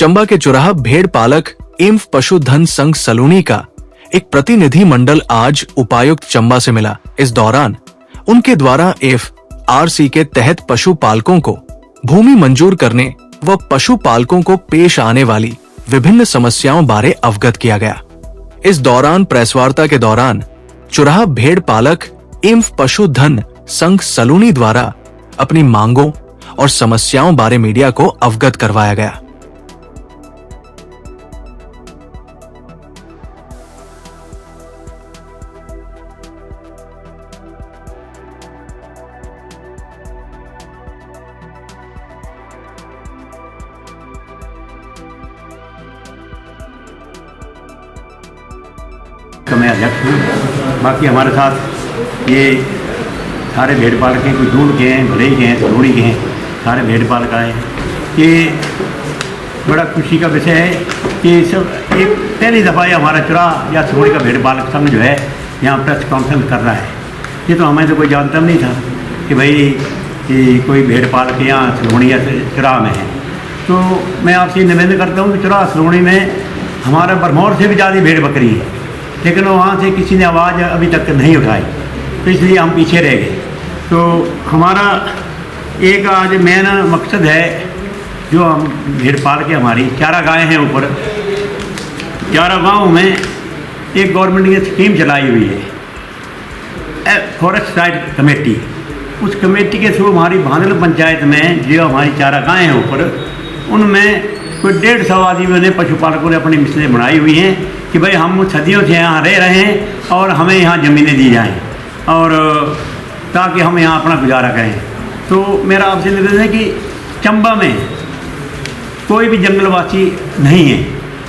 चंबा के चुराहा भेड़ पालक एवं पशुधन संघ सलूनी का एक प्रतिनिधि मंडल आज उपायुक्त चंबा से मिला। इस दौरान उनके द्वारा FRC के तहत पशु पालकों को भूमि मंजूर करने व पशु पालकों को पेश आने वाली विभिन्न समस्याओं बारे अवगत किया गया। इस दौरान प्रेस वार्ता के दौरान चुराहा भेड़ पालक एवं पशुधन संघ सलूनी द्वारा अपनी मांगों और समस्याओं बारे मीडिया को अवगत करवाया गया। मैं अध्यक्ष हूँ। बाकी हमारे साथ ये सारे भेड़ पालक हैं, कोई दूर के हैं, भले के हैं, सलूनी के हैं, सारे भेड़ पालक आए हैं। ये बड़ा खुशी का विषय है कि सब एक पहली दफ़ा ये हमारा चुराहा या सलूनी का भेड़ पालक संघ जो है यहाँ प्रेस कॉन्फ्रेंस कर रहा है। ये तो हमें तो कोई जानता नहीं था कि भाई कि कोई भेड़ पालक यहाँ सलूनी या चुराहा में है। तो मैं आपसे निवेदन करता हूँ कि चुराहा सलूनी में हमारा बरमौर से भी ज़्यादा भेड़ बकरी है, लेकिन वहाँ से किसी ने आवाज़ अभी तक नहीं उठाई, तो इसलिए हम पीछे रह गए। तो हमारा एक आज मेन मकसद है, जो हम भेड़ पाल के हमारी 4 गायें हैं ऊपर, 4 गाँव में एक गवर्नमेंट ने स्कीम चलाई हुई है फॉरेस्ट साइड कमेटी। उस कमेटी के थ्रू हमारी भांदल पंचायत में जो हमारी 4 गायें हैं ऊपर, उनमें कोई 150 आदमियों ने पशुपालकों ने अपनी मिसलें बनाई हुई हैं कि भाई हम सदियों से यहाँ रह रहे हैं और हमें यहाँ ज़मीनें दी जाएं और ताकि हम यहाँ अपना गुजारा करें। तो मेरा आपसे निवेदन है कि चंबा में कोई भी जंगलवासी नहीं है।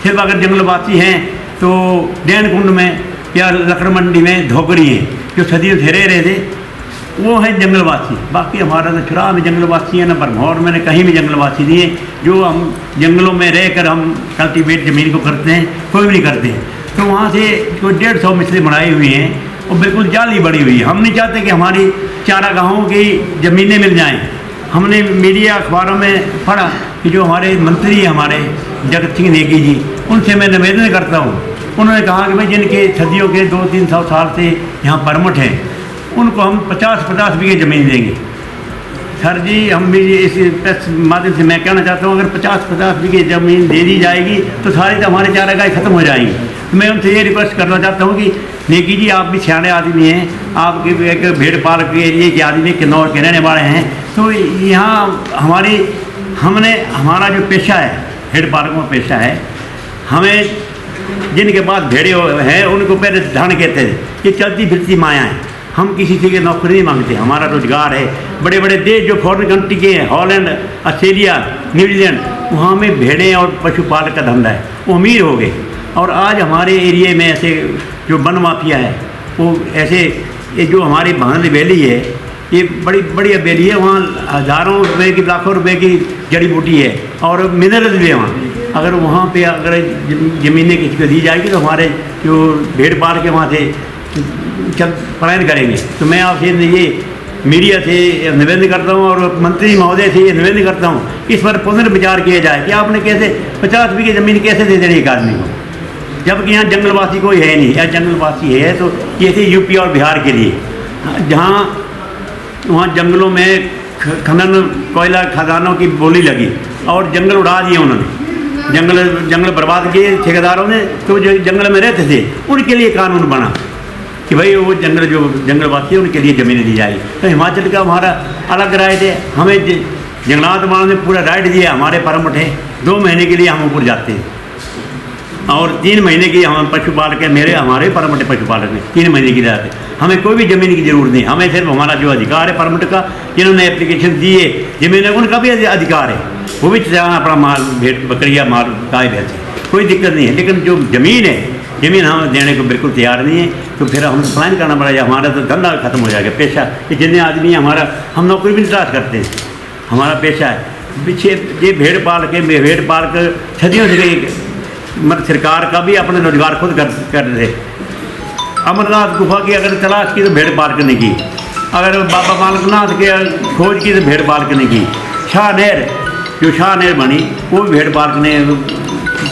सिर्फ अगर जंगलवासी हैं तो डैन कुंड में या लकड़ मंडी में धोकरी हैं, जो सदियों से रह रहे थे, वो है जंगलवासी। बाकी हमारा तो चुराहा में जंगलवासी है, न बरमौर में, न कहीं भी जंगलवासी नहीं है। जो हम जंगलों में रहकर हम कल्टीवेट ज़मीन को करते हैं, कोई भी नहीं करते हैं। तो वहाँ से कोई 150 मिसलें बनाई हुई हैं और बिल्कुल जाली बड़ी हुई है। हम नहीं चाहते कि हमारी 4 गाँवों की ज़मीनें मिल जाएँ। हमने मीडिया अखबारों में पढ़ा कि जो हमारे मंत्री हैं हमारे जगत सिंह नेगी जी, उनसे मैं निवेदन करता हूँ। उन्होंने कहा कि भाई जिनके सदियों के 200-300 साल से यहाँ परमिट हैं, उनको हम 50-50 बीघे ज़मीन देंगे। सर जी, हम भी इस प्रेस माध्यम से मैं कहना चाहता हूँ, अगर 50-50 बीघे ज़मीन दे दी जाएगी तो सारी तो हमारे 4 गाय ख़त्म हो जाएंगी। तो मैं उनसे ये रिक्वेस्ट करना चाहता हूँ कि नेकी जी, आप भी सियाने आदमी हैं, आप एक भेड़ पालक के एरिए के आदमी किन्नौर के रहने वाले हैं। तो यहाँ हमारा जो पेशा है, भेड़ पालकों का पेशा है, हमें जिनके पास भेड़े हैं उनको पहले धन कहते थे, ये चलती फिरती माया है। हम किसी से नौकरी नहीं मांगते, हमारा रोजगार है। बड़े बड़े देश जो फॉरेन कंट्री के हैं, हॉलैंड, ऑस्ट्रेलिया, न्यूजीलैंड, वहाँ में भेड़ें और पशुपालक का धंधा है, वो अमीर हो गए। और आज हमारे एरिए में ऐसे जो वन माफिया है, वो ऐसे ये जो हमारी भांदल हवेली है, ये बड़ी बड़ी हवेली है, वहाँ हज़ारों रुपए की, लाखों रुपए की जड़ी बूटी है और मिनरल भी है वहाँ। अगर वहाँ पे अगर ज़मीनें किसी को दी जाएगी तो हमारे जो भेड़ पाल के वहाँ से चल पलायन करेंगे। तो मैं आपसे ये मीडिया से निवेदन करता हूँ और मंत्री महोदय से ये निवेदन करता हूँ, इस पर पुनर्विचार किया जाए कि आपने कैसे 50 बीघे ज़मीन कैसे दे देनी एक आदमी को, जबकि यहाँ जंगलवासी कोई है नहीं। या जंगलवासी है तो ये थे यूपी और बिहार के लिए, जहाँ वहाँ जंगलों में खनन कोयला खदानों की बोली लगी और जंगल उड़ा दिए उन्होंने, जंगल बर्बाद किए ठेकेदारों ने। तो जो जंगल में रहते थे उनके लिए कानून बना कि भाई वो जो जंगलवासी है उनके लिए ज़मीनें दी जाएगी। तो हिमाचल का हमारा अलग राइट है, हमें जंगलात वालों ने पूरा राइट दिया, हमारे परमिट है। 2 महीने के लिए हम ऊपर जाते हैं और 3 महीने की हम पशुपालक है, हमारे परमिट पशुपालक में 3 महीने की जाते। हमें कोई भी ज़मीन की ज़रूरत नहीं, हमें सिर्फ हमारा जो अधिकार है परमिट का, जिन्होंने एप्लीकेशन दी है ज़मीन, उनका भी अधिकार है, वो भी चाहे अपना माल भेड़ बकरिया माल गाय भैंस, कोई दिक्कत नहीं है। लेकिन जो ज़मीन है, ज़मीन हम देने को बिल्कुल तैयार नहीं है। तो फिर हम प्लान करना पड़ेगा, हमारा तो धंधा खत्म हो जाएगा, पेशा। ये जितने आदमी हमारा, हम नौकरी भी तलाश करते हैं, हमारा पेशा है। पीछे ये भेड़ पाल के सदियों से मतलब सरकार का भी अपने रोजगार खुद कर रहे। अमरनाथ गुफा की अगर तलाश की तो भेड़ पालक ने की, अगर बाबा बालकनाथ के खोज की तो भेड़ पालक ने की, शाह नहर जो शाह बनी वो भी भेड़ पालक ने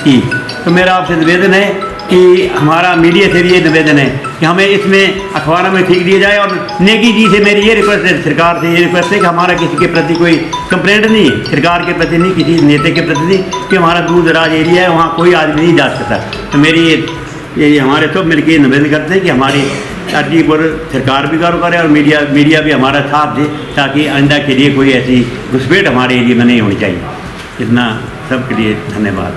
की। तो मेरा आपसे निवेदन है कि हमारा मीडिया से भी ये निवेदन है कि हमें इसमें अखबारों में ठीक दिया जाए। और नेकी जी से मेरी ये रिक्वेस्ट है, सरकार से ये रिक्वेस्ट है कि हमारा किसी के प्रति कोई कंप्लेंट नहीं है, सरकार के प्रति नहीं, किसी नेता के प्रति नहीं, कि हमारा दूर दराज एरिया है, वहाँ कोई आदमी नहीं जा सकता। तो मेरी ये हमारे सब मिलकर निवेदन करते हैं कि हमारी अर्जी पर सरकार भी गौर करे और मीडिया भी हमारा साथ दे, ताकि आइंदा के लिए कोई ऐसी घुसपैठ हमारे एरिया में नहीं होनी चाहिए। इतना सबके लिए धन्यवाद।